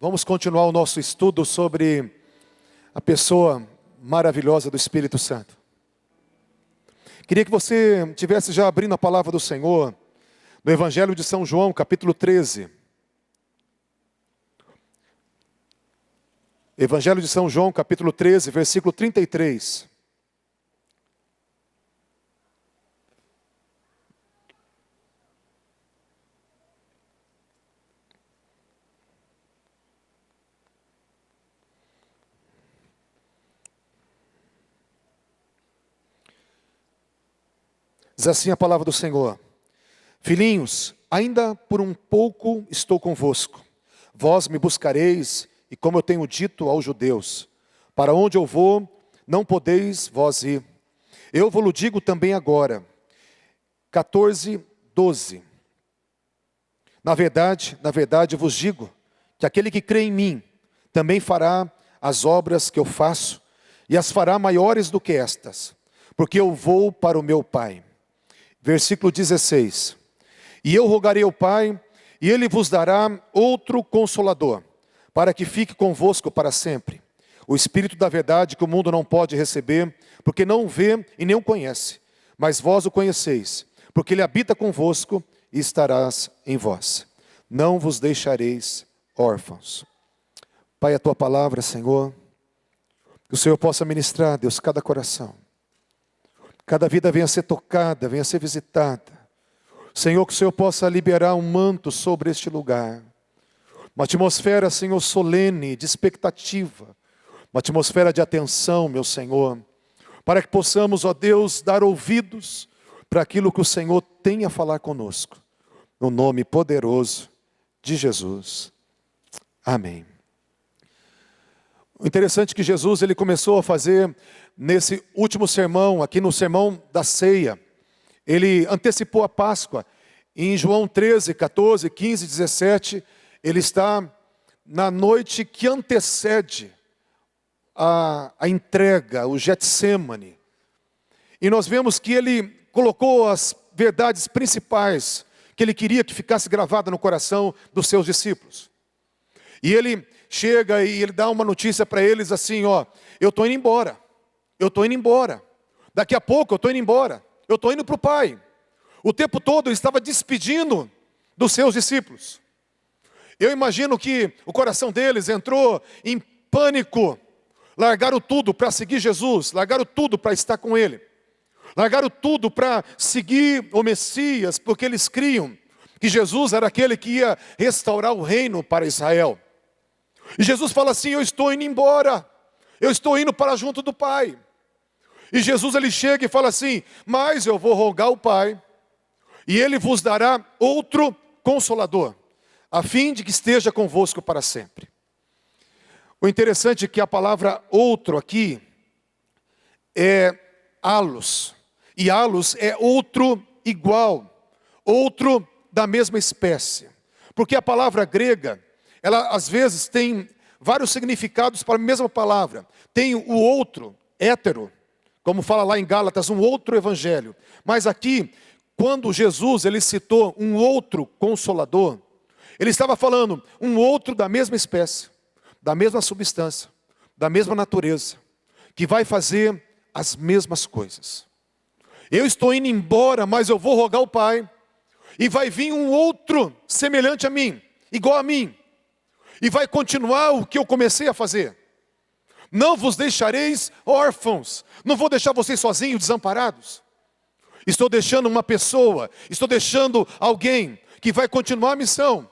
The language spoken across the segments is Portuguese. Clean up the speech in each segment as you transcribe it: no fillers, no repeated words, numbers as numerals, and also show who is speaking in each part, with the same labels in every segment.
Speaker 1: Vamos continuar o nosso estudo sobre a pessoa maravilhosa do Espírito Santo. Queria que você estivesse já abrindo a palavra do Senhor no Evangelho de São João, capítulo 13. Evangelho de São João, capítulo 13, versículo 33. Diz assim a palavra do Senhor: Filhinhos, ainda por um pouco estou convosco. Vós me buscareis, e como eu tenho dito aos judeus, para onde eu vou, não podeis vós ir. Eu vos digo também agora. 14, 12. Na verdade, vos digo, que aquele que crê em mim, também fará as obras que eu faço, e as fará maiores do que estas, porque eu vou para o meu Pai. Versículo 16. E eu rogarei ao Pai, e Ele vos dará outro Consolador, para que fique convosco para sempre. O Espírito da verdade que o mundo não pode receber, porque não o vê e nem o conhece. Mas vós o conheceis, porque Ele habita convosco e estarás em vós. Não vos deixareis órfãos. Pai, a Tua palavra, Senhor, que o Senhor possa ministrar, Deus, cada coração. Cada vida venha a ser tocada, venha a ser visitada. Senhor, que o Senhor possa liberar um manto sobre este lugar. Uma atmosfera, Senhor, solene, de expectativa. Uma atmosfera de atenção, meu Senhor. Para que possamos, ó Deus, dar ouvidos para aquilo que o Senhor tem a falar conosco. No nome poderoso de Jesus. Amém. O interessante é que Jesus, ele começou a fazer nesse último sermão, aqui no sermão da ceia, ele antecipou a Páscoa. Em João 13, 14, 15, 17, ele está na noite que antecede a entrega, o Getsêmani. E nós vemos que ele colocou as verdades principais que ele queria que ficasse gravada no coração dos seus discípulos. E ele chega e ele dá uma notícia para eles assim, ó: eu estou indo embora. Eu estou indo embora. Daqui a pouco eu estou indo embora. Eu estou indo para o Pai. O tempo todo ele estava despedindo dos seus discípulos. Eu imagino que o coração deles entrou em pânico. Largaram tudo para seguir Jesus. Largaram tudo para estar com Ele. Largaram tudo para seguir o Messias, porque eles criam que Jesus era aquele que ia restaurar o reino para Israel. E Jesus fala assim: eu estou indo embora. Eu estou indo para junto do Pai. E Jesus, ele chega e fala assim: mas eu vou rogar ao Pai, e Ele vos dará outro Consolador, a fim de que esteja convosco para sempre. O interessante é que a palavra outro aqui é allos. E allos é outro igual, outro da mesma espécie. Porque a palavra grega, ela às vezes tem vários significados para a mesma palavra. Tem o outro, hétero, como fala lá em Gálatas, um outro evangelho. Mas aqui, quando Jesus ele citou um outro Consolador, ele estava falando um outro da mesma espécie, da mesma substância, da mesma natureza, que vai fazer as mesmas coisas. Eu estou indo embora, mas eu vou rogar ao Pai, e vai vir um outro semelhante a mim, igual a mim, e vai continuar o que eu comecei a fazer. Não vos deixareis órfãos. Não vou deixar vocês sozinhos, desamparados. Estou deixando uma pessoa, estou deixando alguém que vai continuar a missão.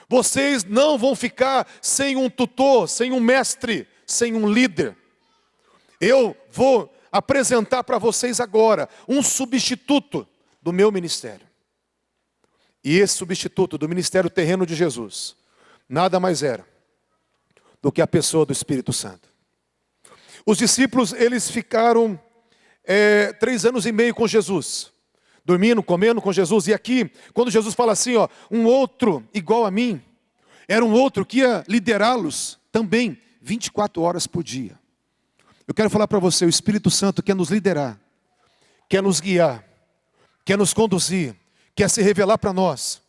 Speaker 1: Vocês não vão ficar sem um tutor, sem um mestre, sem um líder. Eu vou apresentar para vocês agora um substituto do meu ministério. E esse substituto do ministério terreno de Jesus nada mais era do que a pessoa do Espírito Santo. Os discípulos, eles ficaram 3 anos e meio com Jesus, dormindo, comendo com Jesus. E aqui, quando Jesus fala assim, ó, um outro igual a mim, era um outro que ia liderá-los também 24 horas por dia. Eu quero falar para você, o Espírito Santo quer nos liderar, quer nos guiar, quer nos conduzir, quer se revelar para nós.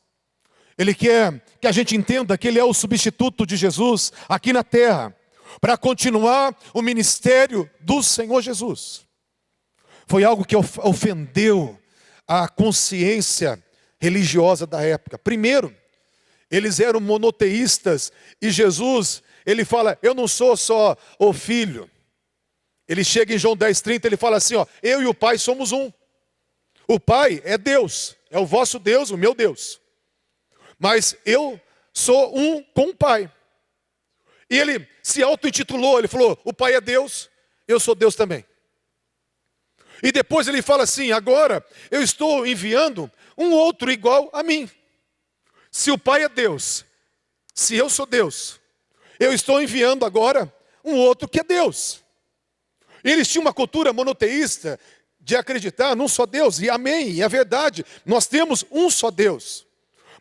Speaker 1: Ele quer que a gente entenda que Ele é o substituto de Jesus aqui na terra, para continuar o ministério do Senhor Jesus. Foi algo que ofendeu a consciência religiosa da época. Primeiro, eles eram monoteístas e Jesus, ele fala, eu não sou só o Filho. Ele chega em João 10:30, ele fala assim, ó, eu e o Pai somos um. O Pai é Deus, é o vosso Deus, o meu Deus. Mas eu sou um com o Pai. E ele se auto-intitulou, ele falou, o Pai é Deus, eu sou Deus também. E depois ele fala assim, agora eu estou enviando um outro igual a mim. Se o Pai é Deus, se eu sou Deus, eu estou enviando agora um outro que é Deus. E eles tinham uma cultura monoteísta de acreditar num só Deus, e amém, e é verdade, nós temos um só Deus.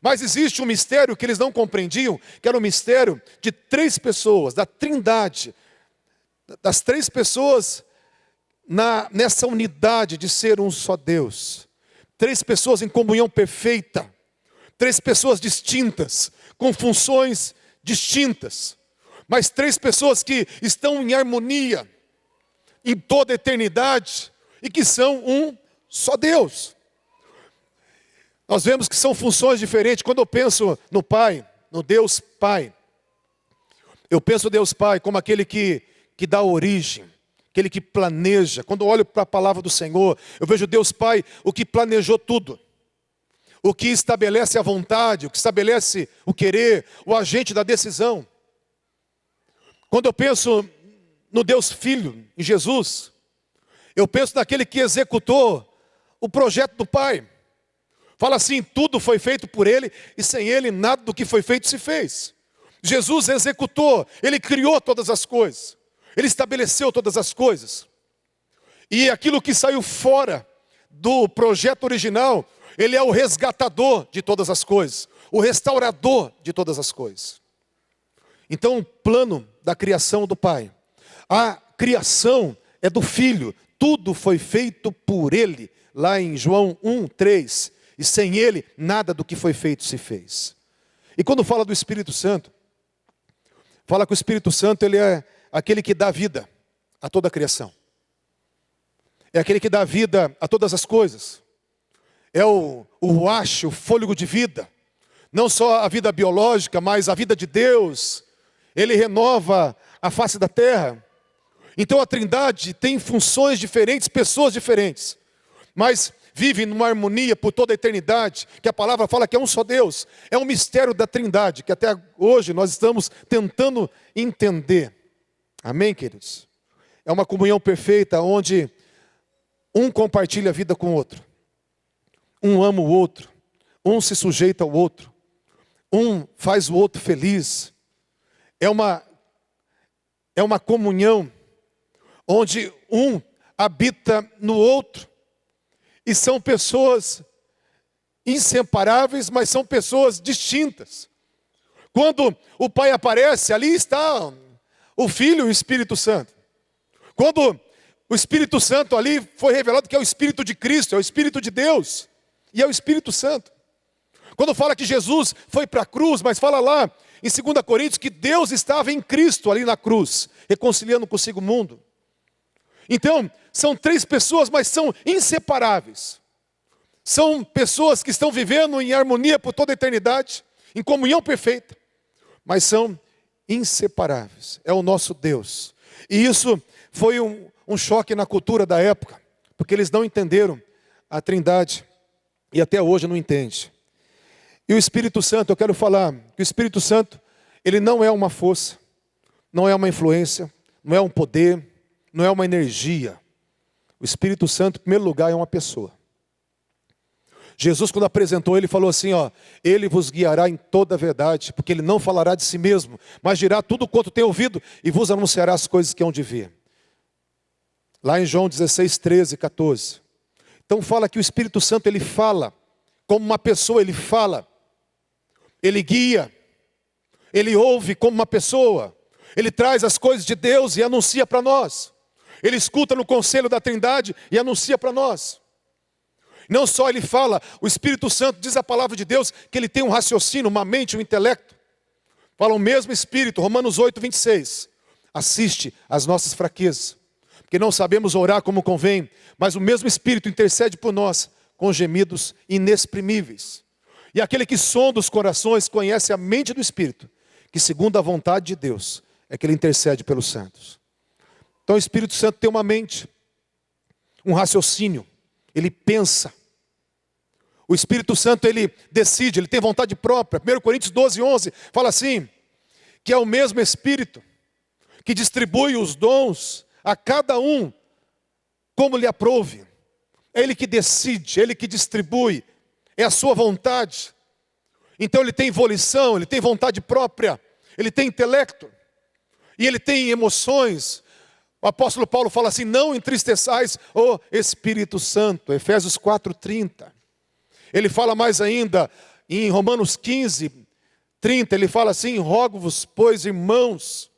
Speaker 1: Mas existe um mistério que eles não compreendiam, que era o mistério de 3 pessoas, da Trindade, das 3 pessoas nessa unidade de ser um só Deus. 3 pessoas em comunhão perfeita, 3 pessoas distintas, com funções distintas, mas 3 pessoas que estão em harmonia em toda a eternidade e que são um só Deus. Nós vemos que são funções diferentes. Quando eu penso no Pai, no Deus Pai, eu penso no Deus Pai como aquele que dá origem, aquele que planeja. Quando eu olho para a palavra do Senhor, eu vejo Deus Pai, o que planejou tudo. O que estabelece a vontade, o que estabelece o querer, o agente da decisão. Quando eu penso no Deus Filho, em Jesus, eu penso naquele que executou o projeto do Pai. Fala assim, tudo foi feito por Ele, e sem Ele nada do que foi feito se fez. Jesus executou, Ele criou todas as coisas. Ele estabeleceu todas as coisas. E aquilo que saiu fora do projeto original, Ele é o resgatador de todas as coisas, o restaurador de todas as coisas. Então, o plano da criação do Pai, a criação é do Filho, tudo foi feito por Ele, lá em João 1:3, e sem Ele nada do que foi feito se fez. E quando fala do Espírito Santo, fala que o Espírito Santo ele é aquele que dá vida a toda a criação. É aquele que dá vida a todas as coisas. É o ruach, o fôlego de vida. Não só a vida biológica, mas a vida de Deus. Ele renova a face da terra. Então a Trindade tem funções diferentes, pessoas diferentes. Mas vive numa harmonia por toda a eternidade, que a palavra fala que é um só Deus. É um mistério da Trindade, que até hoje nós estamos tentando entender. Amém, queridos? É uma comunhão perfeita, onde um compartilha a vida com o outro. Um ama o outro. Um se sujeita ao outro. Um faz o outro feliz. É uma comunhão, onde um habita no outro. E são pessoas inseparáveis, mas são pessoas distintas. Quando o Pai aparece, ali está o Filho e o Espírito Santo. Quando o Espírito Santo ali foi revelado que é o Espírito de Cristo, é o Espírito de Deus, e é o Espírito Santo. Quando fala que Jesus foi para a cruz, mas fala lá em 2 Coríntios que Deus estava em Cristo ali na cruz, reconciliando consigo o mundo. Então, são 3 pessoas, mas são inseparáveis. São pessoas que estão vivendo em harmonia por toda a eternidade, em comunhão perfeita, mas são inseparáveis. É o nosso Deus. E isso foi um choque na cultura da época, porque eles não entenderam a Trindade, e até hoje não entende. E o Espírito Santo, eu quero falar que o Espírito Santo, ele não é uma força, não é uma influência, não é um poder, não é uma energia. O Espírito Santo, em primeiro lugar, é uma pessoa. Jesus, quando apresentou, ele falou assim, ó, ele vos guiará em toda a verdade, porque ele não falará de si mesmo, mas dirá tudo quanto tem ouvido e vos anunciará as coisas que hão de vir. Lá em João 16, 13, 14. Então fala que o Espírito Santo, ele fala como uma pessoa, ele fala, ele guia, ele ouve como uma pessoa, ele traz as coisas de Deus e anuncia para nós. Ele escuta no conselho da Trindade e anuncia para nós. Não só ele fala, o Espírito Santo diz a palavra de Deus que ele tem um raciocínio, uma mente, um intelecto. Fala o mesmo Espírito, Romanos 8, 26. Assiste às nossas fraquezas, porque não sabemos orar como convém, mas o mesmo Espírito intercede por nós com gemidos inexprimíveis. E aquele que sonda os corações conhece a mente do Espírito, que segundo a vontade de Deus é que ele intercede pelos santos. Então o Espírito Santo tem uma mente, um raciocínio, ele pensa. O Espírito Santo ele decide, ele tem vontade própria. 1 Coríntios 12, 11 fala assim, que é o mesmo Espírito que distribui os dons a cada um como lhe aprouve. É ele que decide, é ele que distribui, é a sua vontade. Então ele tem volição, ele tem vontade própria, ele tem intelecto, e ele tem emoções. O apóstolo Paulo fala assim, não entristeçais o Espírito Santo, Efésios 4:30. Ele fala mais ainda, em Romanos 15:30, ele fala assim, rogo-vos, pois, irmãos,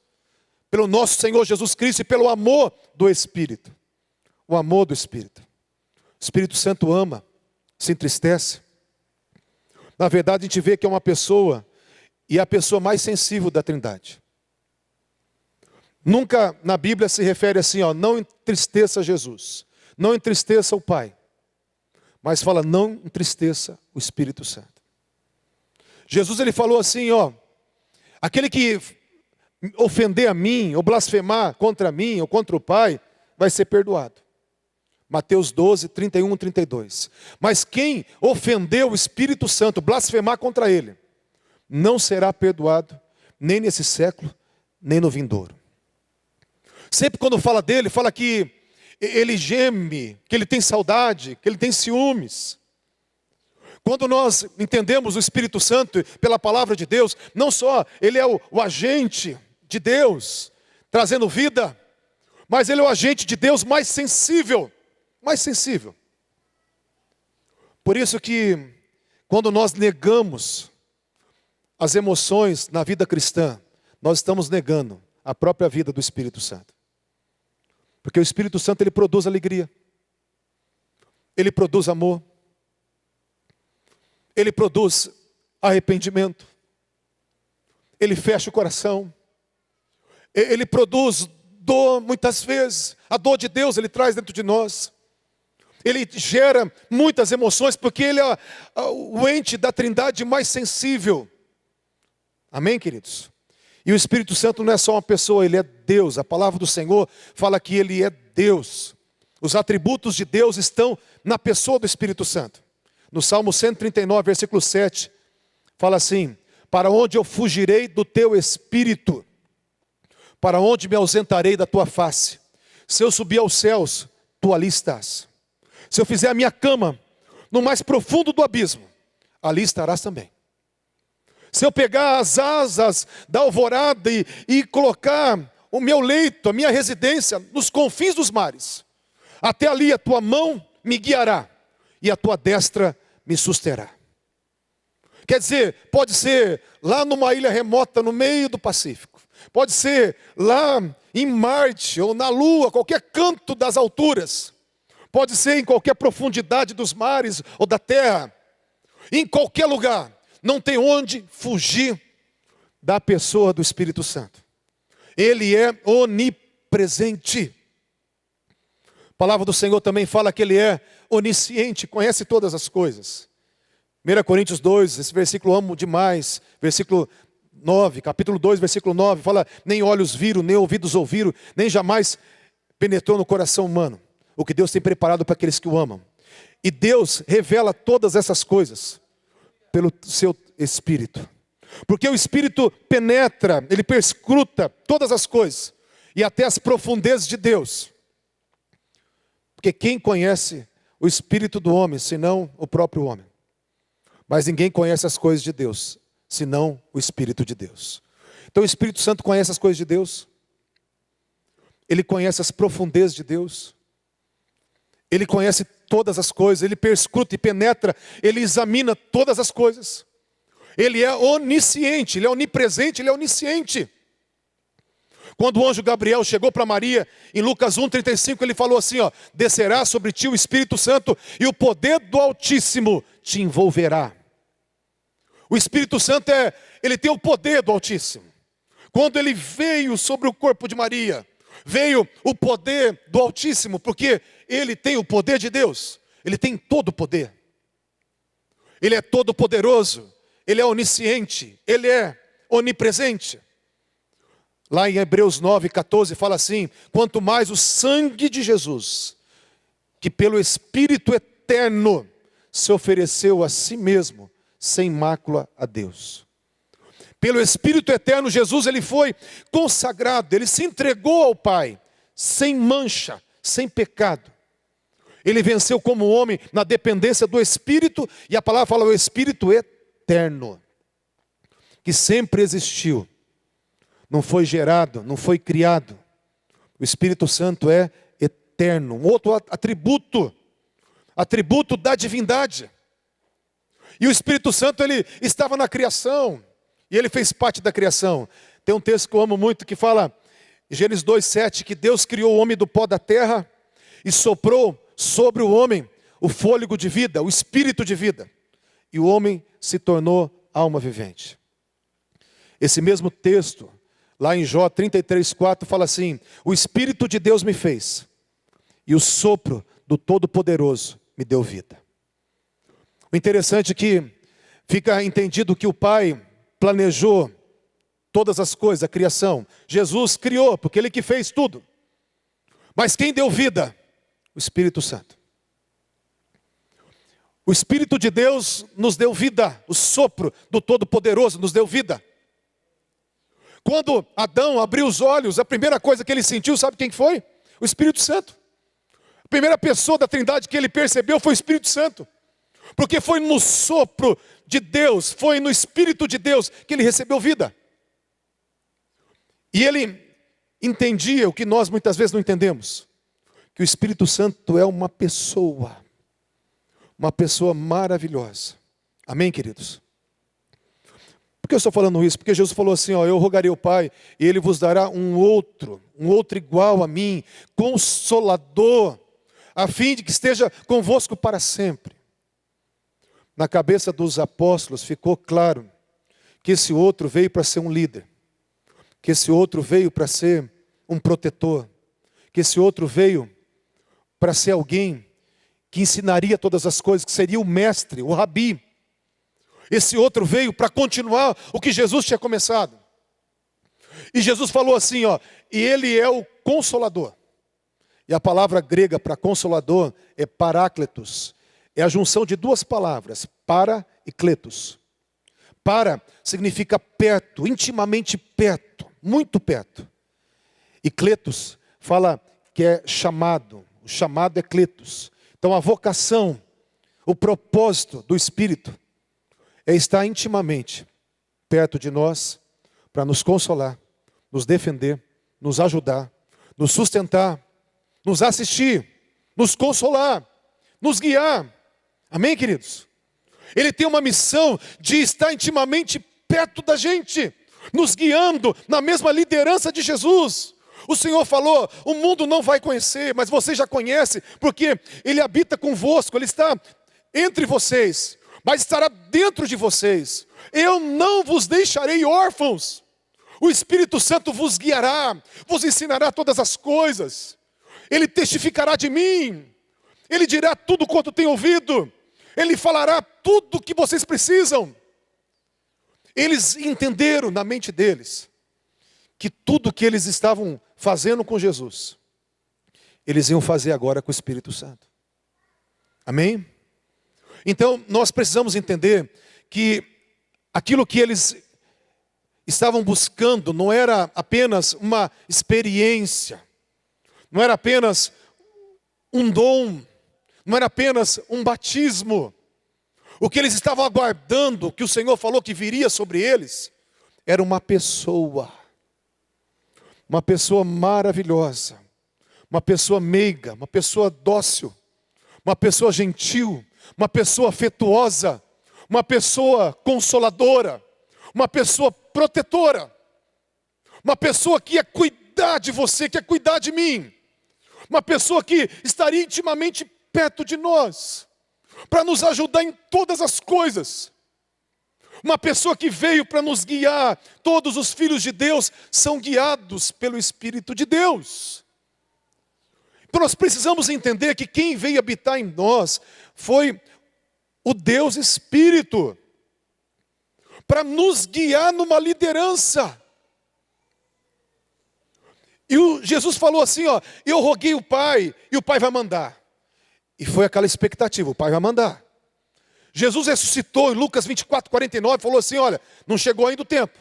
Speaker 1: pelo nosso Senhor Jesus Cristo e pelo amor do Espírito. O amor do Espírito. O Espírito Santo ama, se entristece. Na verdade, a gente vê que é uma pessoa, e é a pessoa mais sensível da Trindade. Nunca na Bíblia se refere assim, não entristeça Jesus, não entristeça o Pai. Mas fala, não entristeça o Espírito Santo. Jesus ele falou assim, aquele que ofender a mim, ou blasfemar contra mim, ou contra o Pai, vai ser perdoado. Mateus 12, 31, 32. Mas quem ofendeu o Espírito Santo, blasfemar contra ele, não será perdoado, nem nesse século, nem no vindouro. Sempre quando fala dele, fala que ele geme, que ele tem saudade, que ele tem ciúmes. Quando nós entendemos o Espírito Santo pela palavra de Deus, não só ele é o agente de Deus, trazendo vida, mas ele é o agente de Deus mais sensível. Mais sensível. Por isso que, quando nós negamos as emoções na vida cristã, nós estamos negando a própria vida do Espírito Santo. Porque o Espírito Santo ele produz alegria, ele produz amor, ele produz arrependimento, ele fecha o coração, ele produz dor muitas vezes, a dor de Deus ele traz dentro de nós. Ele gera muitas emoções, porque ele é o ente da Trindade mais sensível. Amém, queridos? E o Espírito Santo não é só uma pessoa, ele é Deus. A palavra do Senhor fala que ele é Deus. Os atributos de Deus estão na pessoa do Espírito Santo. No Salmo 139, versículo 7, fala assim, para onde eu fugirei do teu Espírito? Para onde me ausentarei da tua face? Se eu subir aos céus, tu ali estás. Se eu fizer a minha cama no mais profundo do abismo, ali estarás também. Se eu pegar as asas da alvorada e colocar o meu leito, a minha residência nos confins dos mares, até ali a tua mão me guiará e a tua destra me susterá. Quer dizer, pode ser lá numa ilha remota no meio do Pacífico, pode ser lá em Marte ou na Lua, qualquer canto das alturas, pode ser em qualquer profundidade dos mares ou da terra, em qualquer lugar, não tem onde fugir da pessoa do Espírito Santo. Ele é onipresente. A palavra do Senhor também fala que ele é onisciente, conhece todas as coisas. 1 Coríntios 2, esse versículo eu amo demais, versículo 9, capítulo 2, versículo 9, fala, nem olhos viram, nem ouvidos ouviram, nem jamais penetrou no coração humano o que Deus tem preparado para aqueles que o amam. E Deus revela todas essas coisas pelo seu Espírito. Porque o Espírito penetra, ele perscruta todas as coisas e até as profundezas de Deus. Porque quem conhece o Espírito do homem, senão o próprio homem? Mas ninguém conhece as coisas de Deus, senão o Espírito de Deus. Então o Espírito Santo conhece as coisas de Deus. Ele conhece as profundezas de Deus. Ele conhece todas as coisas, ele perscruta e penetra, ele examina todas as coisas. Ele é onisciente, ele é onipresente, ele é onisciente. Quando o anjo Gabriel chegou para Maria, em Lucas 1,35, ele falou assim, ó: descerá sobre ti o Espírito Santo e o poder do Altíssimo te envolverá. O Espírito Santo ele tem o poder do Altíssimo. Quando ele veio sobre o corpo de Maria, veio o poder do Altíssimo, porque ele tem o poder de Deus. Ele tem todo o poder. Ele é todo poderoso, ele é onisciente, ele é onipresente. Lá em Hebreus 9,14 fala assim: quanto mais o sangue de Jesus, que pelo Espírito eterno se ofereceu a si mesmo, sem mácula a Deus. Pelo Espírito eterno, Jesus ele foi consagrado, ele se entregou ao Pai, sem mancha, sem pecado. Ele venceu como homem na dependência do Espírito, e a palavra fala o Espírito eterno, que sempre existiu, não foi gerado, não foi criado. O Espírito Santo é eterno, um outro atributo da divindade. E o Espírito Santo ele estava na criação, e ele fez parte da criação. Tem um texto que eu amo muito que fala, em Gênesis 2,7, que Deus criou o homem do pó da terra e soprou sobre o homem o fôlego de vida, o espírito de vida. E o homem se tornou alma vivente. Esse mesmo texto, lá em Jó 33,4, fala assim: o Espírito de Deus me fez, e o sopro do Todo-Poderoso me deu vida. O interessante é que fica entendido que o Pai planejou todas as coisas, a criação. Jesus criou, porque Ele que fez tudo. Mas quem deu vida? O Espírito Santo. O Espírito de Deus nos deu vida, o sopro do Todo-Poderoso nos deu vida. Quando Adão abriu os olhos, a primeira coisa que ele sentiu, sabe quem foi? O Espírito Santo. A primeira pessoa da Trindade que ele percebeu foi o Espírito Santo. Porque foi no sopro de Deus, foi no Espírito de Deus que ele recebeu vida. E ele entendia o que nós muitas vezes não entendemos. Que o Espírito Santo é uma pessoa maravilhosa. Amém, queridos? Por que eu estou falando isso? Porque Jesus falou assim, ó: eu rogarei ao Pai, e Ele vos dará um outro igual a mim, consolador, a fim de que esteja convosco para sempre. Na cabeça dos apóstolos ficou claro que esse outro veio para ser um líder, que esse outro veio para ser um protetor, que esse outro veio para ser alguém que ensinaria todas as coisas, que seria o mestre, o rabi. Esse outro veio para continuar o que Jesus tinha começado. E Jesus falou assim, ó: e Ele é o Consolador. E a palavra grega para Consolador é Parácletos. É a junção de duas palavras, para e kletos. Para significa perto, intimamente perto, muito perto. E kletos fala que é chamado. O chamado é kletos. Então a vocação, o propósito do Espírito é estar intimamente perto de nós para nos consolar, nos defender, nos ajudar, nos sustentar, nos assistir, nos consolar, nos guiar. Amém, queridos? Ele tem uma missão de estar intimamente perto da gente, nos guiando na mesma liderança de Jesus. O Senhor falou, o mundo não vai conhecer, mas você já conhece, porque Ele habita convosco, Ele está entre vocês, mas estará dentro de vocês. Eu não vos deixarei órfãos. O Espírito Santo vos guiará, vos ensinará todas as coisas. Ele testificará de mim. Ele dirá tudo quanto tem ouvido. Ele falará tudo o que vocês precisam. Eles entenderam na mente deles que tudo que eles estavam fazendo com Jesus, eles iam fazer agora com o Espírito Santo. Amém? Então, nós precisamos entender que aquilo que eles estavam buscando não era apenas uma experiência, não era apenas um dom, não era apenas um batismo. O que eles estavam aguardando, que o Senhor falou que viria sobre eles, era uma pessoa maravilhosa, uma pessoa meiga, uma pessoa dócil, uma pessoa gentil, uma pessoa afetuosa, uma pessoa consoladora, uma pessoa protetora, uma pessoa que ia cuidar cuidar de você, quer cuidar de mim. Uma pessoa que estaria intimamente perto de nós, para nos ajudar em todas as coisas. Uma pessoa que veio para nos guiar. Todos os filhos de Deus são guiados pelo Espírito de Deus. Então nós precisamos entender que quem veio habitar em nós foi o Deus Espírito, para nos guiar numa liderança. E Jesus falou assim, ó, eu roguei o Pai, e o Pai vai mandar. E foi aquela expectativa, o Pai vai mandar. Jesus ressuscitou em Lucas 24, 49, falou assim, olha, não chegou ainda o tempo,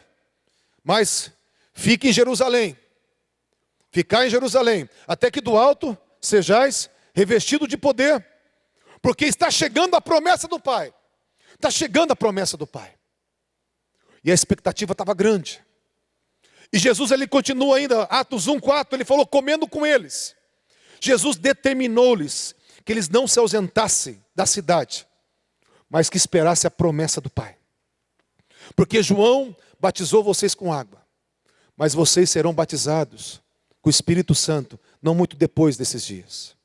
Speaker 1: mas fique em Jerusalém. Ficar em Jerusalém, até que do alto sejais revestido de poder. Porque está chegando a promessa do Pai. Está chegando a promessa do Pai. E a expectativa estava grande. E Jesus, ele continua ainda, Atos 1:4, ele falou, comendo com eles. Jesus determinou-lhes que eles não se ausentassem da cidade, mas que esperassem a promessa do Pai. Porque João batizou vocês com água, mas vocês serão batizados com o Espírito Santo, não muito depois desses dias.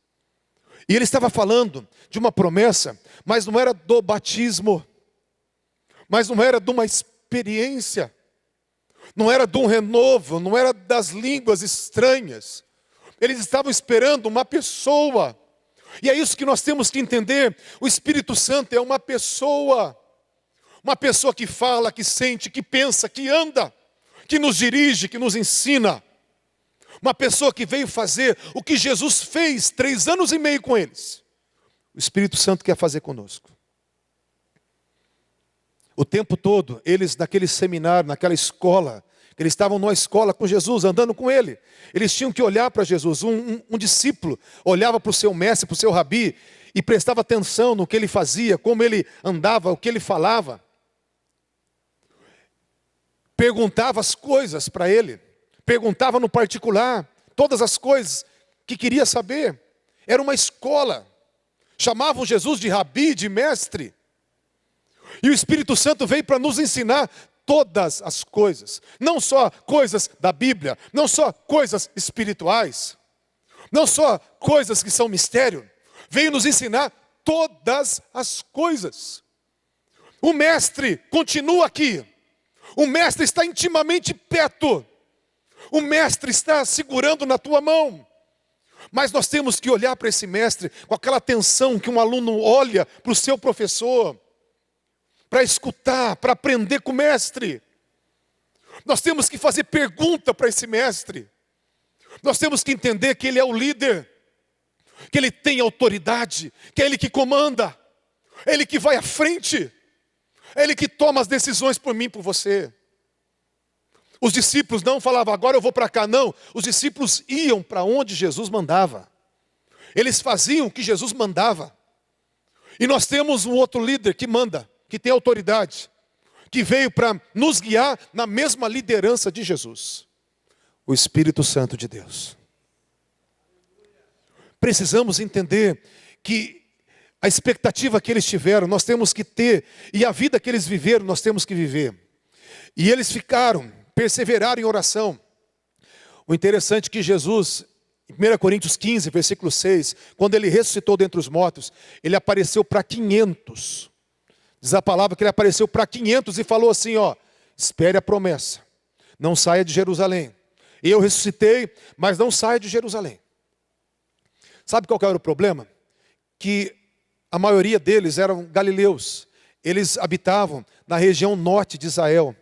Speaker 1: E ele estava falando de uma promessa, mas não era do batismo, mas não era de uma experiência, não era de um renovo, não era das línguas estranhas. Eles estavam esperando uma pessoa. E é isso que nós temos que entender. O Espírito Santo é uma pessoa que fala, que sente, que pensa, que anda, que nos dirige, que nos ensina. Uma pessoa que veio fazer o que Jesus fez 3 anos e meio com eles. O Espírito Santo quer fazer conosco. O tempo todo, eles naquele seminário, naquela escola, eles estavam numa escola com Jesus, andando com ele. Eles tinham que olhar para Jesus. Um discípulo olhava para o seu mestre, para o seu rabi, e prestava atenção no que ele fazia, como ele andava, o que ele falava. Perguntava as coisas para ele. Perguntava no particular, todas as coisas que queria saber. Era uma escola. Chamavam Jesus de rabi, de mestre. E o Espírito Santo veio para nos ensinar todas as coisas. Não só coisas da Bíblia, não só coisas espirituais, não só coisas que são mistério. Veio nos ensinar todas as coisas. O mestre continua aqui. O mestre está intimamente perto. O mestre está segurando na tua mão. Mas nós temos que olhar para esse mestre com aquela atenção que um aluno olha para o seu professor, para escutar, para aprender com o mestre. Nós temos que fazer pergunta para esse mestre. Nós temos que entender que ele é o líder, que ele tem autoridade, que é ele que comanda, é ele que vai à frente, é ele que toma as decisões por mim e por você. Os discípulos não falavam, agora eu vou para cá, não. Os discípulos iam para onde Jesus mandava. Eles faziam o que Jesus mandava. E nós temos um outro líder que manda, que tem autoridade, que veio para nos guiar na mesma liderança de Jesus. O Espírito Santo de Deus. Precisamos entender que a expectativa que eles tiveram, nós temos que ter, e a vida que eles viveram, nós temos que viver. E eles perseveraram em oração. O interessante é que Jesus, em 1 Coríntios 15, versículo 6, quando ele ressuscitou dentre os mortos, ele apareceu para 500. Diz a palavra que ele apareceu para 500 e falou assim, ó, espere a promessa, não saia de Jerusalém. Eu ressuscitei, mas não saia de Jerusalém. Sabe qual que era o problema? Que a maioria deles eram galileus. Eles habitavam na região norte de Israel,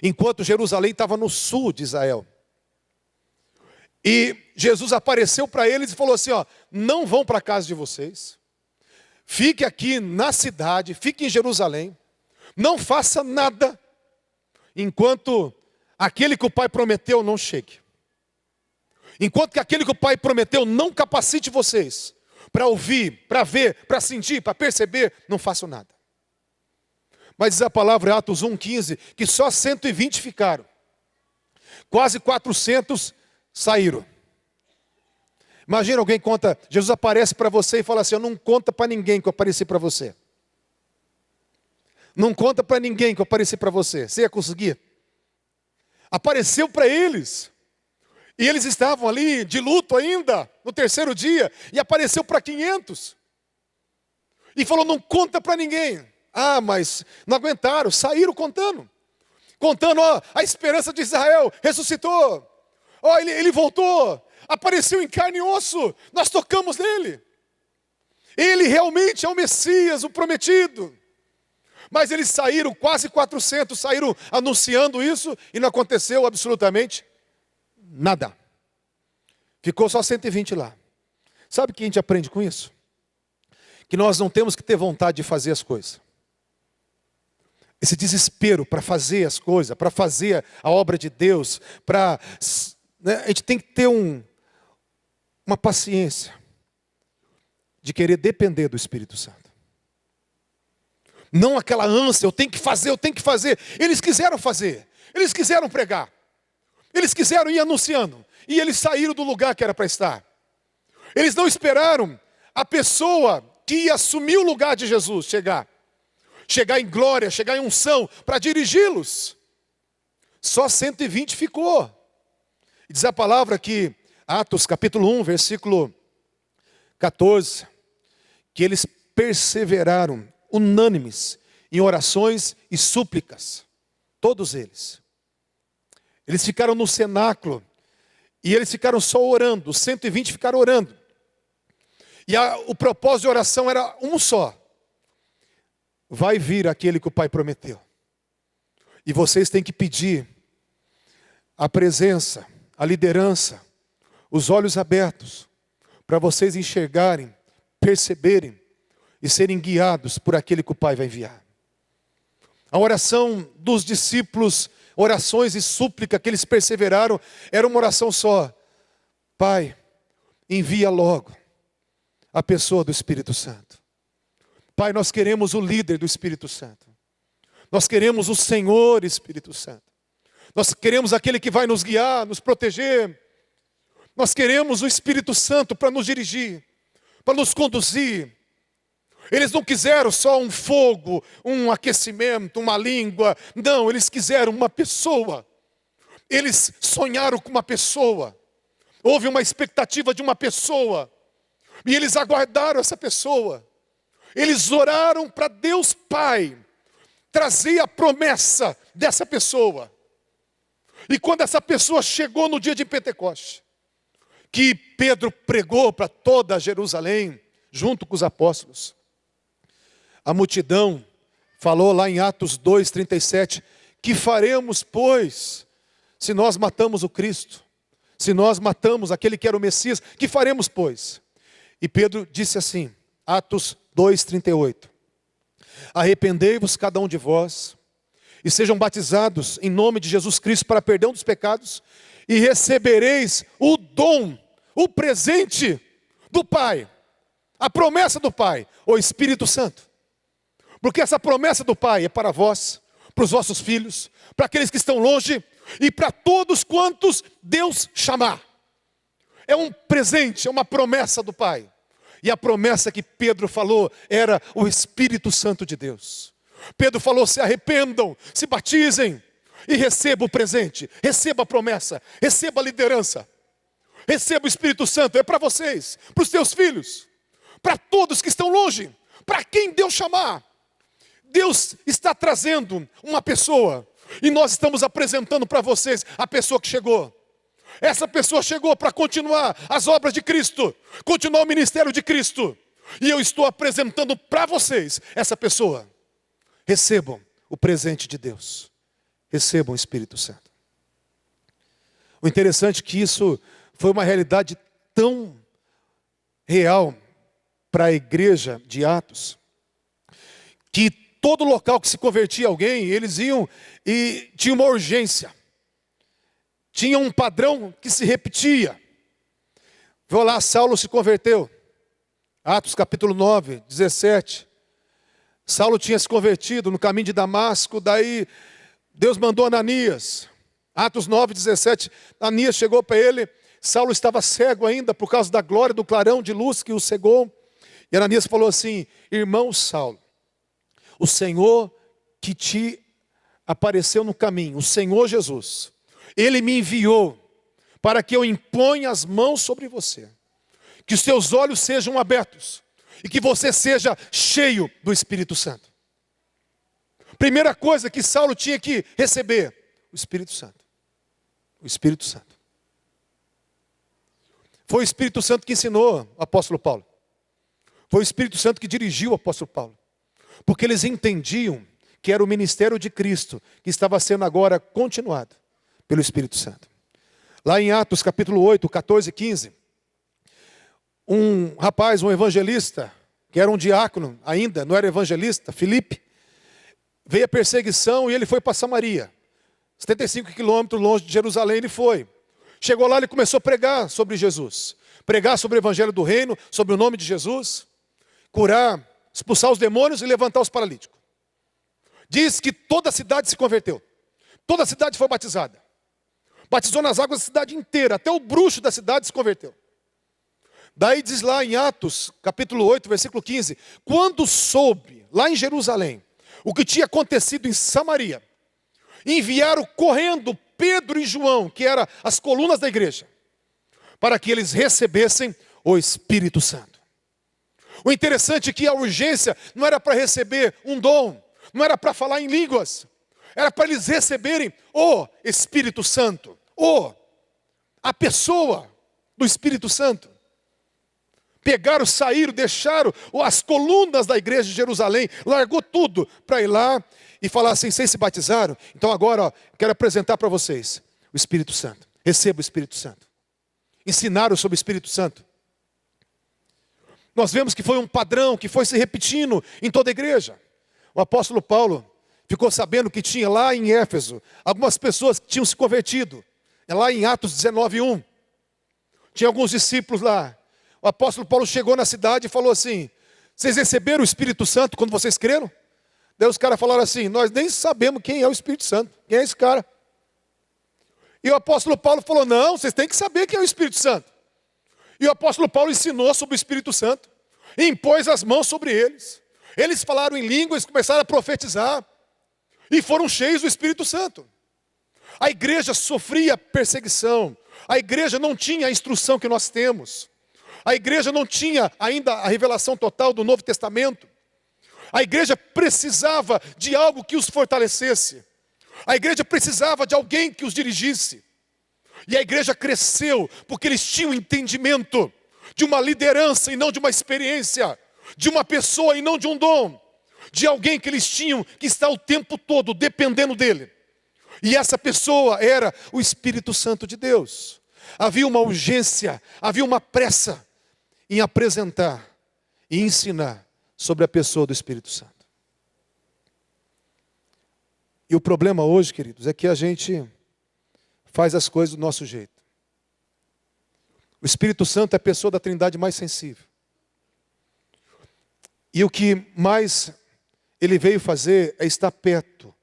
Speaker 1: enquanto Jerusalém estava no sul de Israel. E Jesus apareceu para eles e falou assim, ó, não vão para a casa de vocês. Fique aqui na cidade, fique em Jerusalém. Não faça nada enquanto aquele que o Pai prometeu não chegue. Enquanto que aquele que o Pai prometeu não capacite vocês para ouvir, para ver, para sentir, para perceber, não façam nada. Mas diz a palavra, Atos 1,15, que só 120 ficaram. Quase 400 saíram. Imagina alguém conta, Jesus aparece para você e fala assim, não conta para ninguém que eu apareci para você. Não conta para ninguém que eu apareci para você. Você ia conseguir? Apareceu para eles. E eles estavam ali de luto ainda, no terceiro dia, e apareceu para 500. E falou, não conta para ninguém. Ah, mas não aguentaram, saíram contando. Contando, ó, a esperança de Israel ressuscitou. Ó, ele voltou, apareceu em carne e osso, nós tocamos nele. Ele realmente é o Messias, o prometido. Mas eles saíram, quase 400, saíram anunciando isso e não aconteceu absolutamente nada. Ficou só 120 lá. Sabe o que a gente aprende com isso? Que nós não temos que ter vontade de fazer as coisas. Esse desespero para fazer as coisas, para fazer a obra de Deus, a gente tem que ter uma paciência de querer depender do Espírito Santo. Não aquela ânsia, eu tenho que fazer, eu tenho que fazer. Eles quiseram fazer, eles quiseram pregar, eles quiseram ir anunciando, e eles saíram do lugar que era para estar. Eles não esperaram a pessoa que ia assumir o lugar de Jesus chegar em glória, chegar em unção, para dirigi-los. Só 120 ficou. E diz a palavra que, Atos capítulo 1, versículo 14, que eles perseveraram unânimes em orações e súplicas. Todos eles. Eles ficaram no cenáculo e eles ficaram só orando. Os 120 ficaram orando. E o propósito de oração era um só. Vai vir aquele que o Pai prometeu. E vocês têm que pedir a presença, a liderança, os olhos abertos, para vocês enxergarem, perceberem e serem guiados por aquele que o Pai vai enviar. A oração dos discípulos, orações e súplica que eles perseveraram, era uma oração só. Pai, envia logo a pessoa do Espírito Santo. Pai, nós queremos o líder do Espírito Santo. Nós queremos o Senhor Espírito Santo. Nós queremos aquele que vai nos guiar, nos proteger. Nós queremos o Espírito Santo para nos dirigir, para nos conduzir. Eles não quiseram só um fogo, um aquecimento, uma língua. Não, eles quiseram uma pessoa. Eles sonharam com uma pessoa. Houve uma expectativa de uma pessoa. E eles aguardaram essa pessoa. Eles oraram para Deus Pai trazer a promessa dessa pessoa. E quando essa pessoa chegou no dia de Pentecostes, que Pedro pregou para toda Jerusalém, junto com os apóstolos, a multidão falou lá em Atos 2:37, que faremos, pois, se nós matamos o Cristo, se nós matamos aquele que era o Messias, que faremos, pois? E Pedro disse assim, Atos 2:38, arrependei-vos cada um de vós, e sejam batizados em nome de Jesus Cristo para perdão dos pecados, e recebereis o dom, o presente do Pai, a promessa do Pai, o Espírito Santo. Porque essa promessa do Pai é para vós, para os vossos filhos, para aqueles que estão longe, e para todos quantos Deus chamar. É um presente, é uma promessa do Pai. E a promessa que Pedro falou era o Espírito Santo de Deus. Pedro falou, se arrependam, se batizem e receba o presente, receba a promessa, receba a liderança, receba o Espírito Santo, é para vocês, para os teus filhos, para todos que estão longe, para quem Deus chamar. Deus está trazendo uma pessoa e nós estamos apresentando para vocês a pessoa que chegou. Essa pessoa chegou para continuar as obras de Cristo, continuar o ministério de Cristo. E eu estou apresentando para vocês essa pessoa. Recebam o presente de Deus. Recebam o Espírito Santo. O interessante é que isso foi uma realidade tão real para a igreja de Atos, que todo local que se convertia alguém, eles iam e tinha uma urgência. Tinha um padrão que se repetia. Vou lá, Saulo se converteu. Atos capítulo 9, 17. Saulo tinha se convertido no caminho de Damasco, daí Deus mandou Ananias. Atos 9, 17. Ananias chegou para ele, Saulo estava cego ainda por causa da glória do clarão de luz que o cegou. E Ananias falou assim, irmão Saulo, o Senhor que te apareceu no caminho, o Senhor Jesus, Ele me enviou para que eu imponha as mãos sobre você, que os seus olhos sejam abertos e que você seja cheio do Espírito Santo. Primeira coisa que Saulo tinha que receber, o Espírito Santo. O Espírito Santo. Foi o Espírito Santo que ensinou o apóstolo Paulo. Foi o Espírito Santo que dirigiu o apóstolo Paulo. Porque eles entendiam que era o ministério de Cristo que estava sendo agora continuado pelo Espírito Santo. Lá em Atos capítulo 8, 14 e 15, um rapaz, um evangelista, que era um diácono ainda, não era evangelista, Filipe, veio a perseguição e ele foi para Samaria. 75 quilômetros longe de Jerusalém ele foi. Chegou lá, ele começou a pregar sobre Jesus. Pregar sobre o evangelho do reino, sobre o nome de Jesus. Curar, expulsar os demônios e levantar os paralíticos. Diz que toda a cidade se converteu. Toda a cidade foi batizada. Batizou nas águas a cidade inteira. Até o bruxo da cidade se converteu. Daí diz lá em Atos, capítulo 8, versículo 15. Quando soube, lá em Jerusalém, o que tinha acontecido em Samaria, enviaram correndo Pedro e João, que eram as colunas da igreja, para que eles recebessem o Espírito Santo. O interessante é que a urgência não era para receber um dom, não era para falar em línguas, era para eles receberem o Espírito Santo, a pessoa do Espírito Santo. Pegaram, saíram, deixaram as colunas da igreja de Jerusalém, largou tudo para ir lá e falar assim: vocês se batizaram? Então agora quero apresentar para vocês o Espírito Santo. Receba o Espírito Santo. Ensinaram sobre o Espírito Santo. Nós vemos que foi um padrão que foi se repetindo em toda a igreja. O apóstolo Paulo ficou sabendo que tinha lá em Éfeso algumas pessoas que tinham se convertido. É lá em Atos 19:1. Tinha alguns discípulos lá. O apóstolo Paulo chegou na cidade e falou assim: vocês receberam o Espírito Santo quando vocês creram? Daí os caras falaram assim: nós nem sabemos quem é o Espírito Santo. Quem é esse cara? E o apóstolo Paulo falou: não, vocês têm que saber quem é o Espírito Santo. E o apóstolo Paulo ensinou sobre o Espírito Santo. E impôs as mãos sobre eles. Eles falaram em línguas, começaram a profetizar. E foram cheios do Espírito Santo. A igreja sofria perseguição. A igreja não tinha a instrução que nós temos. A igreja não tinha ainda a revelação total do Novo Testamento. A igreja precisava de algo que os fortalecesse. A igreja precisava de alguém que os dirigisse. E a igreja cresceu porque eles tinham entendimento de uma liderança e não de uma experiência, de uma pessoa e não de um dom, de alguém que eles tinham que está o tempo todo dependendo dele. E essa pessoa era o Espírito Santo de Deus. Havia uma urgência, havia uma pressa em apresentar e ensinar sobre a pessoa do Espírito Santo. E o problema hoje, queridos, é que a gente faz as coisas do nosso jeito. O Espírito Santo é a pessoa da Trindade mais sensível. E o que mais ele veio fazer é estar perto.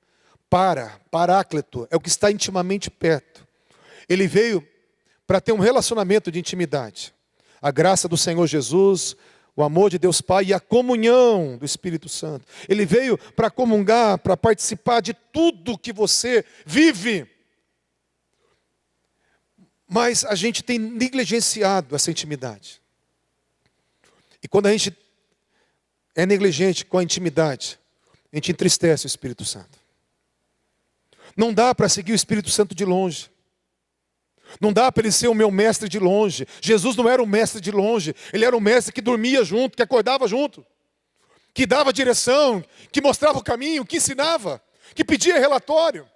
Speaker 1: Paráclito, é o que está intimamente perto. Ele veio para ter um relacionamento de intimidade. A graça do Senhor Jesus, o amor de Deus Pai e a comunhão do Espírito Santo. Ele veio para comungar, para participar de tudo que você vive. Mas a gente tem negligenciado essa intimidade. E quando a gente é negligente com a intimidade, a gente entristece o Espírito Santo. Não dá para seguir o Espírito Santo de longe. Não dá para ele ser o meu mestre de longe. Jesus não era um mestre de longe. Ele era um mestre que dormia junto, que acordava junto, que dava direção, que mostrava o caminho, que ensinava, que pedia relatório,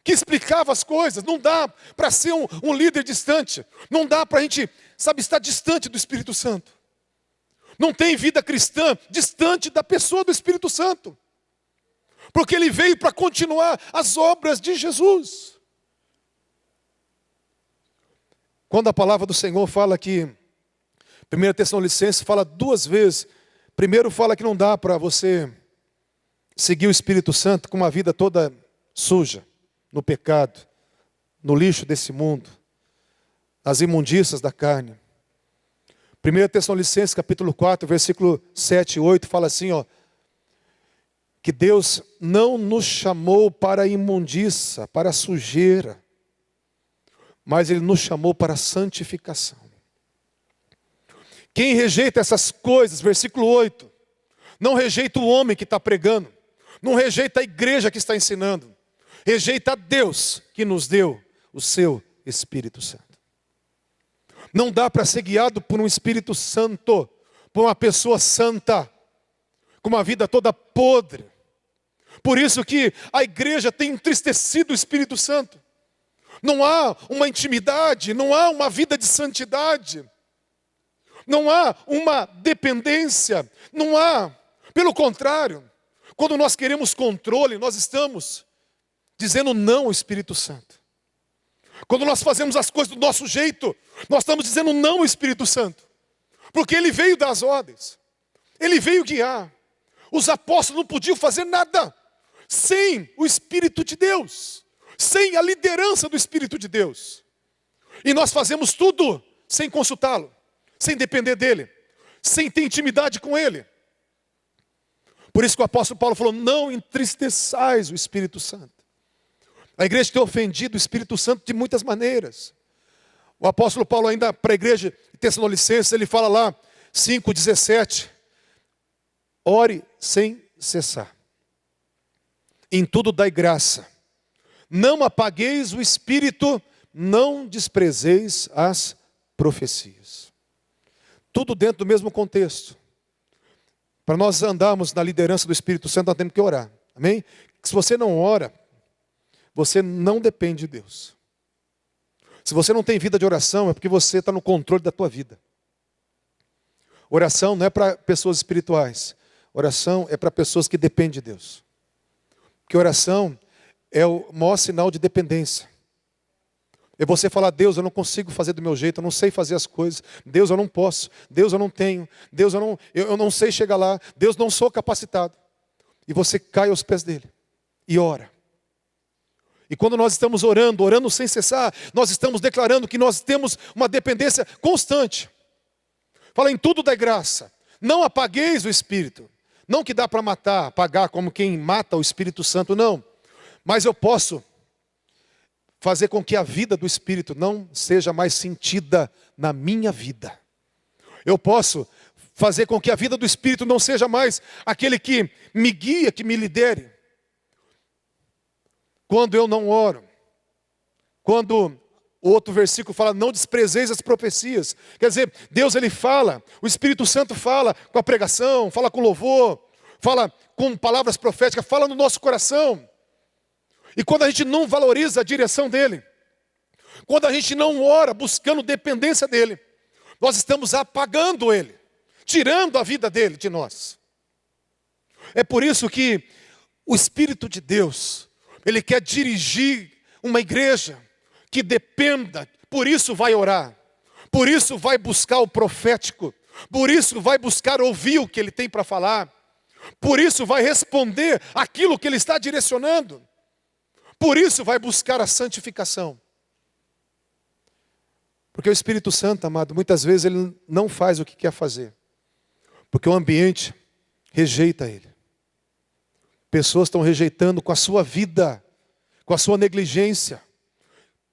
Speaker 1: que explicava as coisas. Não dá para ser um líder distante. Não dá para a gente, estar distante do Espírito Santo. Não tem vida cristã distante da pessoa do Espírito Santo. Porque ele veio para continuar as obras de Jesus. Quando a palavra do Senhor fala que, 1 Tessalonicenses fala duas vezes. Primeiro fala que não dá para você seguir o Espírito Santo com uma vida toda suja, no pecado, no lixo desse mundo, nas imundícias da carne. 1 Tessalonicenses capítulo 4, versículo 7 e 8 fala assim, que Deus não nos chamou para a imundícia, para a sujeira, mas Ele nos chamou para a santificação. Quem rejeita essas coisas, versículo 8, não rejeita o homem que está pregando, não rejeita a igreja que está ensinando, rejeita a Deus que nos deu o seu Espírito Santo. Não dá para ser guiado por um Espírito Santo, por uma pessoa santa, com uma vida toda podre. Por isso que a igreja tem entristecido o Espírito Santo. Não há uma intimidade, não há uma vida de santidade, não há uma dependência, não há, pelo contrário, quando nós queremos controle, nós estamos dizendo não ao Espírito Santo. Quando nós fazemos as coisas do nosso jeito, nós estamos dizendo não ao Espírito Santo. Porque Ele veio dar as ordens, Ele veio guiar. Os apóstolos não podiam fazer nada sem o Espírito de Deus, sem a liderança do Espírito de Deus. E nós fazemos tudo sem consultá-lo, sem depender dEle, sem ter intimidade com Ele. Por isso que o apóstolo Paulo falou, não entristeçais o Espírito Santo. A igreja tem ofendido o Espírito Santo de muitas maneiras. O apóstolo Paulo ainda para a igreja de Tessalonicenses, ele fala lá, 5,17, ore sem cessar. Em tudo dai graça. Não apagueis o Espírito, não desprezeis as profecias. Tudo dentro do mesmo contexto. Para nós andarmos na liderança do Espírito Santo, nós temos que orar. Amém? Se você não ora, você não depende de Deus. Se você não tem vida de oração, é porque você está no controle da tua vida. Oração não é para pessoas espirituais. Oração é para pessoas que dependem de Deus. Porque oração é o maior sinal de dependência. É você falar, Deus, eu não consigo fazer do meu jeito, eu não sei fazer as coisas. Deus, eu não posso. Deus, eu não tenho. Deus, eu não sei chegar lá. Deus, não sou capacitado. E você cai aos pés dele e ora. E quando nós estamos orando sem cessar, nós estamos declarando que nós temos uma dependência constante. Fala, em tudo dai graça. Não apagueis o Espírito. Não que dá para matar, apagar como quem mata o Espírito Santo, não. Mas eu posso fazer com que a vida do Espírito não seja mais sentida na minha vida. Eu posso fazer com que a vida do Espírito não seja mais aquele que me guia, que me lidere. Quando eu não oro, quando o outro versículo fala, não desprezeis as profecias. Quer dizer, Deus ele fala, o Espírito Santo fala com a pregação, fala com louvor, fala com palavras proféticas, fala no nosso coração. E quando a gente não valoriza a direção dele, quando a gente não ora buscando dependência dele, nós estamos apagando ele, tirando a vida dele de nós. É por isso que o Espírito de Deus, ele quer dirigir uma igreja que dependa, por isso vai orar, por isso vai buscar o profético, por isso vai buscar ouvir o que ele tem para falar, por isso vai responder aquilo que ele está direcionando, por isso vai buscar a santificação. Porque o Espírito Santo, amado, muitas vezes ele não faz o que quer fazer, porque o ambiente rejeita ele. Pessoas estão rejeitando com a sua vida, com a sua negligência.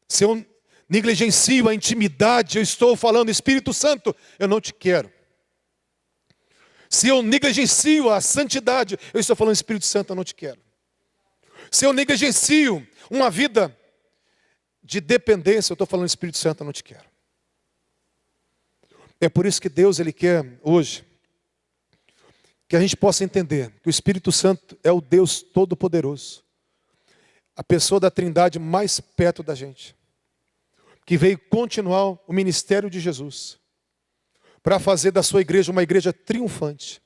Speaker 1: Se eu negligencio a intimidade, eu estou falando, Espírito Santo, eu não te quero. Se eu negligencio a santidade, eu estou falando, Espírito Santo, eu não te quero. Se eu negligencio uma vida de dependência, eu estou falando, Espírito Santo, eu não te quero. É por isso que Deus ele quer hoje que a gente possa entender que o Espírito Santo é o Deus Todo-Poderoso, a pessoa da Trindade mais perto da gente, que veio continuar o ministério de Jesus, para fazer da sua igreja uma igreja triunfante.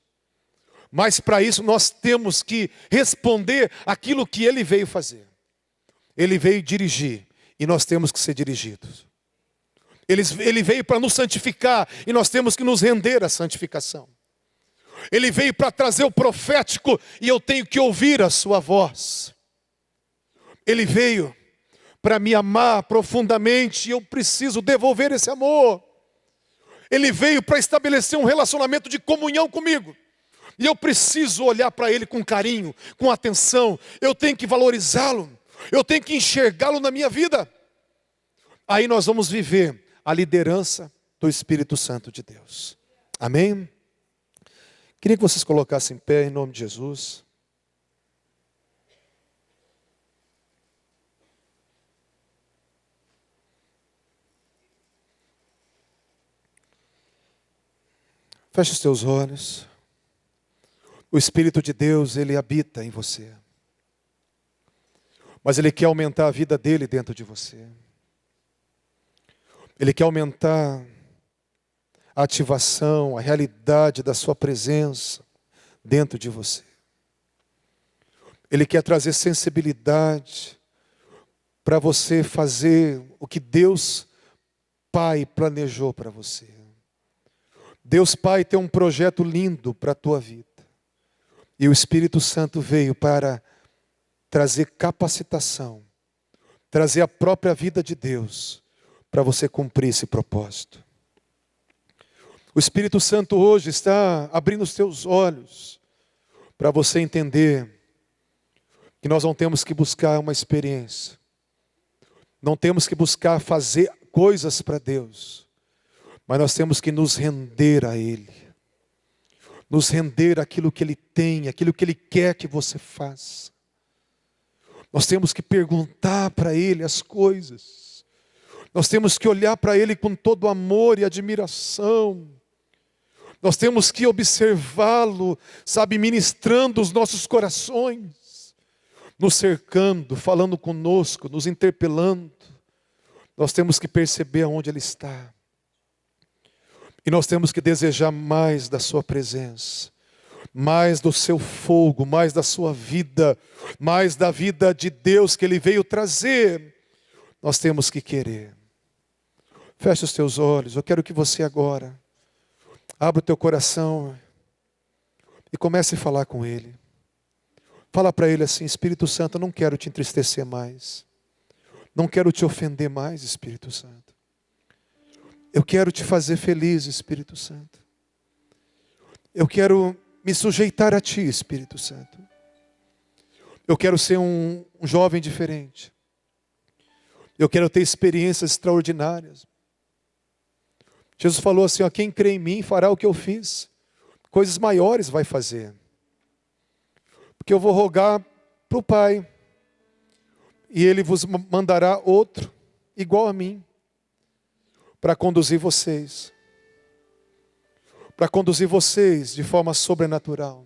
Speaker 1: Mas para isso nós temos que responder aquilo que Ele veio fazer. Ele veio dirigir, e nós temos que ser dirigidos. Ele veio para nos santificar, e nós temos que nos render à santificação. Ele veio para trazer o profético, e eu tenho que ouvir a sua voz. Ele veio para me amar profundamente, e eu preciso devolver esse amor. Ele veio para estabelecer um relacionamento de comunhão comigo, e eu preciso olhar para Ele com carinho, com atenção. Eu tenho que valorizá-lo, eu tenho que enxergá-lo na minha vida. aí nós vamos viver a liderança do Espírito Santo de Deus. Amém? Queria que vocês colocassem em pé em nome de Jesus. Feche os teus olhos. O Espírito de Deus, Ele habita em você. Mas Ele quer aumentar a vida dEle dentro de você. Ele quer aumentar a ativação, a realidade da sua presença dentro de você. Ele quer trazer sensibilidade para você fazer o que Deus Pai planejou para você. Deus Pai tem um projeto lindo para a tua vida. E o Espírito Santo veio para trazer capacitação, trazer a própria vida de Deus para você cumprir esse propósito. O Espírito Santo hoje está abrindo os teus olhos para você entender que nós não temos que buscar uma experiência, não temos que buscar fazer coisas para Deus, mas nós temos que nos render a Ele, nos render àquilo que Ele tem, aquilo que Ele quer que você faça. Nós temos que perguntar para Ele as coisas, nós temos que olhar para Ele com todo amor e admiração, nós temos que observá-lo, sabe, ministrando os nossos corações, nos cercando, falando conosco, nos interpelando. Nós temos que perceber aonde Ele está. E nós temos que desejar mais da sua presença, mais do seu fogo, mais da sua vida, mais da vida de Deus que Ele veio trazer. Nós temos que querer. Feche os teus olhos, eu quero que você agora abra o teu coração e comece a falar com Ele. Fala para Ele assim: Espírito Santo, eu não quero te entristecer mais. Não quero te ofender mais, Espírito Santo. Eu quero te fazer feliz, Espírito Santo. Eu quero me sujeitar a Ti, Espírito Santo. Eu quero ser um jovem diferente. Eu quero ter experiências extraordinárias. Jesus falou assim: ó, quem crê em mim fará o que eu fiz. Coisas maiores vai fazer. Porque eu vou rogar para o Pai. E Ele vos mandará outro, igual a mim, para conduzir vocês. Para conduzir vocês de forma sobrenatural.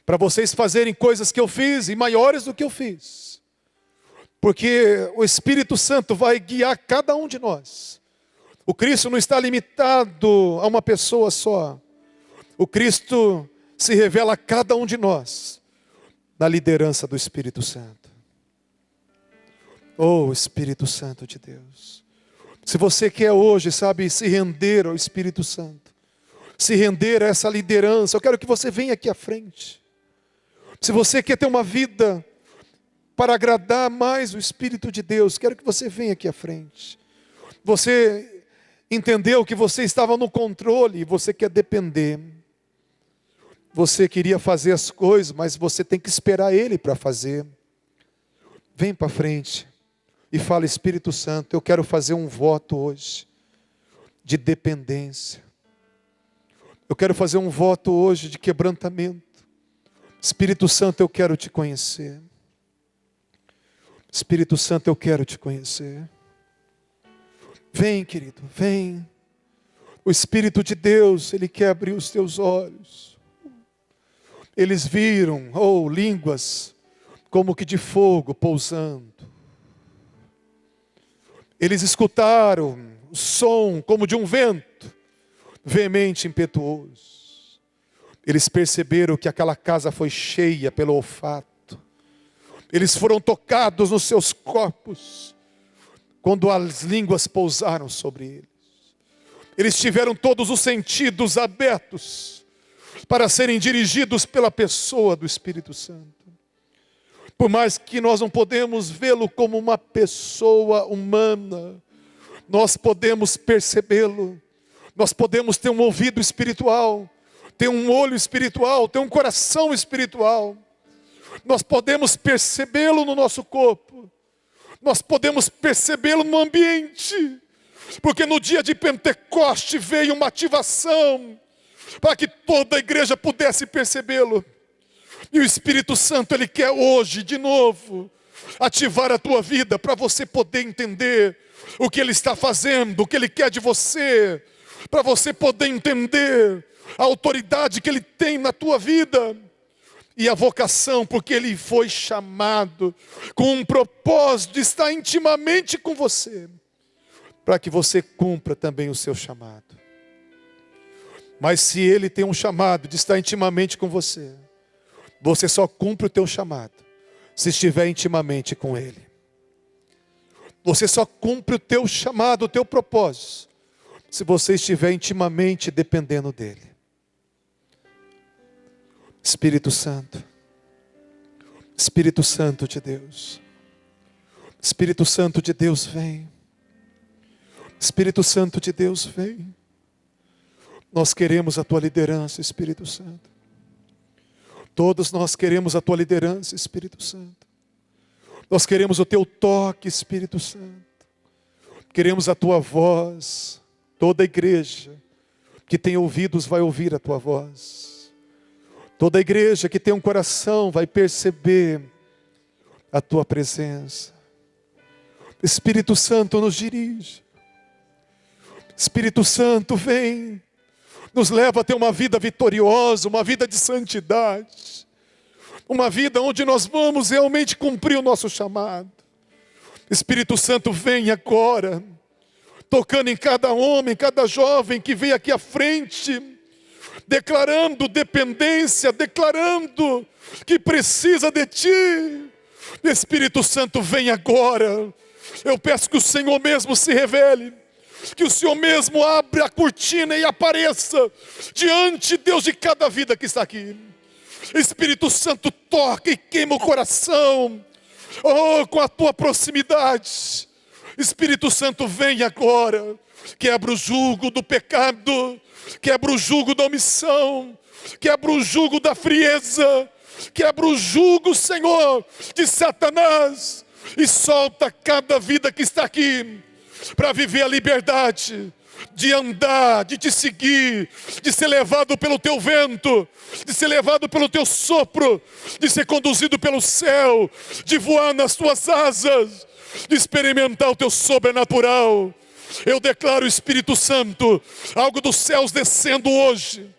Speaker 1: Para vocês fazerem coisas que eu fiz e maiores do que eu fiz. Porque o Espírito Santo vai guiar cada um de nós. O Cristo não está limitado a uma pessoa só. O Cristo se revela a cada um de nós na liderança do Espírito Santo. Oh, Espírito Santo de Deus. Se você quer hoje, sabe, se render ao Espírito Santo, se render a essa liderança, eu quero que você venha aqui à frente. Se você quer ter uma vida para agradar mais o Espírito de Deus, quero que você venha aqui à frente. Você entendeu que você estava no controle e você quer depender. Você queria fazer as coisas, mas você tem que esperar Ele para fazer. Vem para frente e fala: Espírito Santo, eu quero fazer um voto hoje de dependência. Eu quero fazer um voto hoje de quebrantamento. Espírito Santo, eu quero te conhecer. Espírito Santo, eu quero te conhecer. Vem, querido, vem. O Espírito de Deus, Ele quer abrir os teus olhos. Eles viram, línguas como que de fogo pousando. Eles escutaram o som como de um vento veemente e impetuoso. Eles perceberam que aquela casa foi cheia pelo olfato. Eles foram tocados nos seus corpos quando as línguas pousaram sobre eles. Eles tiveram todos os sentidos abertos para serem dirigidos pela pessoa do Espírito Santo. Por mais que nós não podemos vê-lo como uma pessoa humana, nós podemos percebê-lo. Nós podemos ter um ouvido espiritual, ter um olho espiritual, ter um coração espiritual. Nós podemos percebê-lo no nosso corpo.
Speaker 2: Nós podemos percebê-lo no ambiente, porque no dia de Pentecoste veio uma ativação para que toda a igreja pudesse percebê-lo. E o Espírito Santo, Ele quer hoje, de novo, ativar a tua vida para você poder entender o que Ele está fazendo, o que Ele quer de você, para você poder entender a autoridade que Ele tem na tua vida e a vocação, porque Ele foi chamado com um propósito de estar intimamente com você, para que você cumpra também o seu chamado. Mas se Ele tem um chamado de estar intimamente com você, você só cumpre o teu chamado se estiver intimamente com Ele. Você só cumpre o teu chamado, o teu propósito, se você estiver intimamente dependendo dEle. Espírito Santo de Deus, Espírito Santo de Deus, vem. Espírito Santo de Deus, vem. Nós queremos a tua liderança, Espírito Santo. Todos nós queremos a tua liderança, Espírito Santo. Nós queremos o teu toque, Espírito Santo. Queremos a tua voz. Toda a igreja que tem ouvidos vai ouvir a tua voz. Toda a igreja que tem um coração vai perceber a tua presença. Espírito Santo, nos dirige. Espírito Santo, vem. Nos leva a ter uma vida vitoriosa, uma vida de santidade. Uma vida onde nós vamos realmente cumprir o nosso chamado. Espírito Santo, vem agora, tocando em cada homem, cada jovem que vem aqui à frente, declarando dependência, declarando que precisa de Ti. Espírito Santo, vem agora. Eu peço que o Senhor mesmo se revele, que o Senhor mesmo abra a cortina e apareça diante, Deus, de cada vida que está aqui. Espírito Santo, toca e queima o coração, com a tua proximidade. Espírito Santo, vem agora, quebra o jugo do pecado, quebra o jugo da omissão, quebra o jugo da frieza, quebra o jugo, Senhor, de Satanás, e solta cada vida que está aqui, para viver a liberdade de andar, de te seguir, de ser levado pelo teu vento, de ser levado pelo teu sopro, de ser conduzido pelo céu, de voar nas tuas asas, de experimentar o teu sobrenatural. Eu declaro, Espírito Santo, algo dos céus descendo hoje,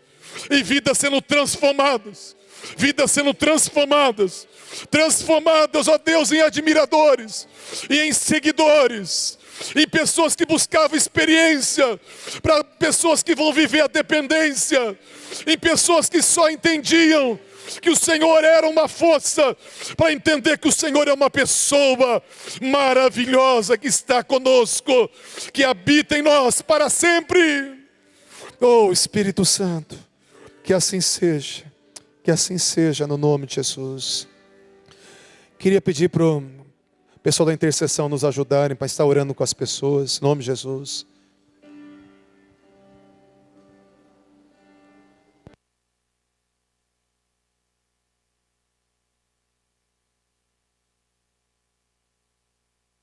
Speaker 2: e vidas sendo transformadas, transformadas, ó Deus, em admiradores e em seguidores, em pessoas que buscavam experiência, para pessoas que vão viver a dependência, em pessoas que só entendiam que o Senhor era uma força, para entender que o Senhor é uma pessoa maravilhosa que está conosco, que habita em nós para sempre. Oh, Espírito Santo, que assim seja no nome de Jesus. Queria pedir para o pessoal da intercessão nos ajudarem para estar orando com as pessoas, em nome de Jesus.